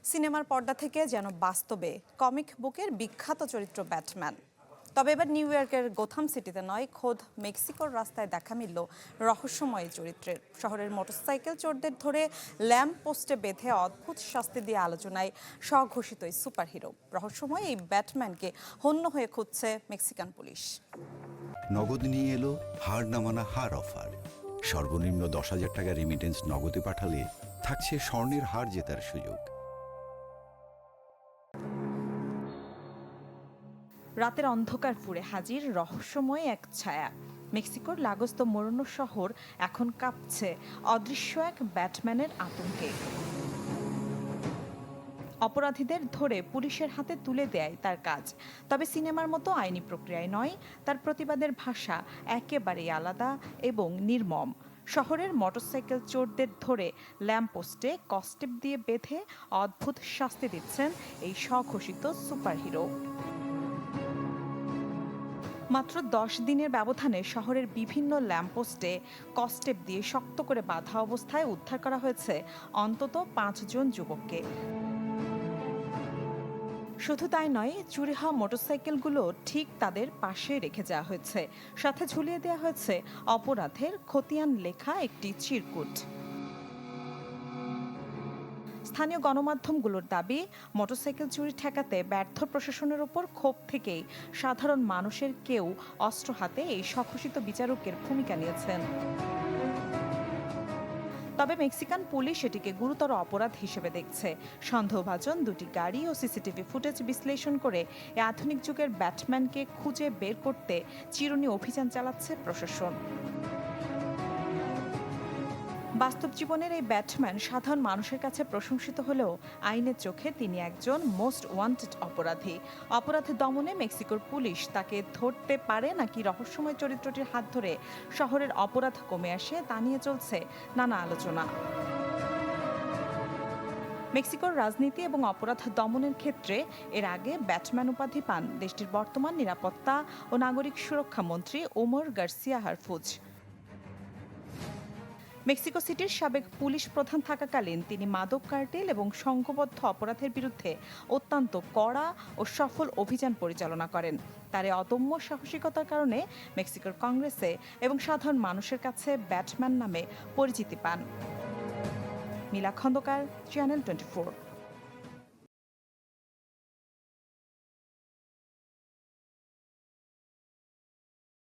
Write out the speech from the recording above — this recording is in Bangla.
সিনেমার পর্দা থেকে যেন বাস্তবে কমিক বুকের বিখ্যাত চরিত্র ব্যাটম্যান। তবে এবার নিউ ইয়র্কের গোথাম সিটিতে নয়, খোদ মেক্সিকোর রাস্তায় দেখা মিলল রহস্যময় চরিত্রের। শহরের মোটরসাইকেল চোরদের ধরে ল্যাম্প পোস্টে বেঁধে অদ্ভুত শাস্তি দিয়ে আলোচনায় স্বঘোষিত এই সুপারহিরো। রহস্যময় এই ব্যাটম্যানকে হন্য হয়ে খুঁজছে মেক্সিকান পুলিশ। নগদ নিয়ে এলো হার না মানা হার অফার। সর্বনিম্ন 10,000 টাকা রেমিটেন্স নগদে পাঠালে থাকছে স্বর্ণের হার জেতার সুযোগ। রাতের অন্ধকার ফুঁড়ে হাজির রহস্যময় এক ছায়া। মেক্সিকোর লাগোস্ত মোরনো শহর এখন কাঁপছে অদৃশ্য এক ব্যাটম্যানের আতঙ্কে। অপরাধীদের ধরে পুলিশের হাতে তুলে দেয় তার কাজ। তবে সিনেমার মতো আইনি প্রক্রিয়ায় নয়, তার প্রতিবাদের ভাষা একেবারেই আলাদা এবং নির্মম। শহরের মোটরসাইকেল চোরদের ধরে ল্যাম্পপোস্টে কস্টেপ দিয়ে বেঁধে অদ্ভুত শাস্তি দিচ্ছেন এই স্বঘোষিত সুপারহিরো। মাত্র 10 দিনের ব্যবধানে শহরের বিভিন্ন ল্যাম্পপোস্টে কস্টেপ দিয়ে শক্ত করে বাঁধা অবস্থায় উদ্ধার করা হয়েছে অন্তত 5 জন যুবককে। শুধু তাই নয়, চুরি হওয়া মোটরসাইকেলগুলো ঠিক তাদের পাশে রেখে যাওয়া হয়েছে। সাথে ঝুলিয়ে দেওয়া হয়েছে অপরাধের খতিয়ান লেখা একটি চিরকুট। স্থানীয় গণমাধ্যমগুলোর দাবি, মোটরসাইকেল চুরি ঠেকাতে ব্যর্থ প্রশাসনের ওপর ক্ষোভ থেকেই সাধারণ মানুষের কেউ অস্ত্র হাতে এই স্বঘোষিত বিচারকের ভূমিকা নিয়েছেন। তবে মেক্সিকান পুলিশ এটিকে গুরুতর অপরাধ হিসেবে দেখছে। সন্দেহভাজন দুটি গাড়ি ও সিসিটিভি ফুটেজ বিশ্লেষণ করে এই আধুনিক যুগের ব্যাটম্যানকে খুঁজে বের করতে চিরুনি অভিযান চালাচ্ছে প্রশাসন। বাস্তব জীবনের এই ব্যাটম্যান সাধারণ মানুষের কাছে প্রশংসিত হলেও আইনের চোখে তিনি একজন মোস্ট ওয়ান্টেড অপরাধী। অপরাধ দমনে মেক্সিকোর পুলিশ তাকে ধরতে পারে নাকি রহস্যময় চরিত্রটির হাত ধরে শহরের অপরাধ কমে আসে, তা নিয়ে চলছে নানা আলোচনা। মেক্সিকোর রাজনীতি এবং অপরাধ দমনের ক্ষেত্রে এর আগে ব্যাটম্যান উপাধি পান দেশটির বর্তমান নিরাপত্তা ও নাগরিক সুরক্ষা মন্ত্রী ওমর গার্সিয়া হারফুজ। মেক্সিকো সিটির সাবেক পুলিশ প্রধান থাকাকালীন তিনি মাদক কার্টেল এবং সংঘবদ্ধ অপরাধের বিরুদ্ধে অত্যন্ত কড়া ও সফল অভিযান পরিচালনা করেন। তার এই অদম্য সাহসিকতার কারণে মেক্সিকোর কংগ্রেসে এবং সাধারণ মানুষের কাছে ব্যাটম্যান নামে পরিচিতি পান। মিলা খন্দকার, চ্যানেল 24।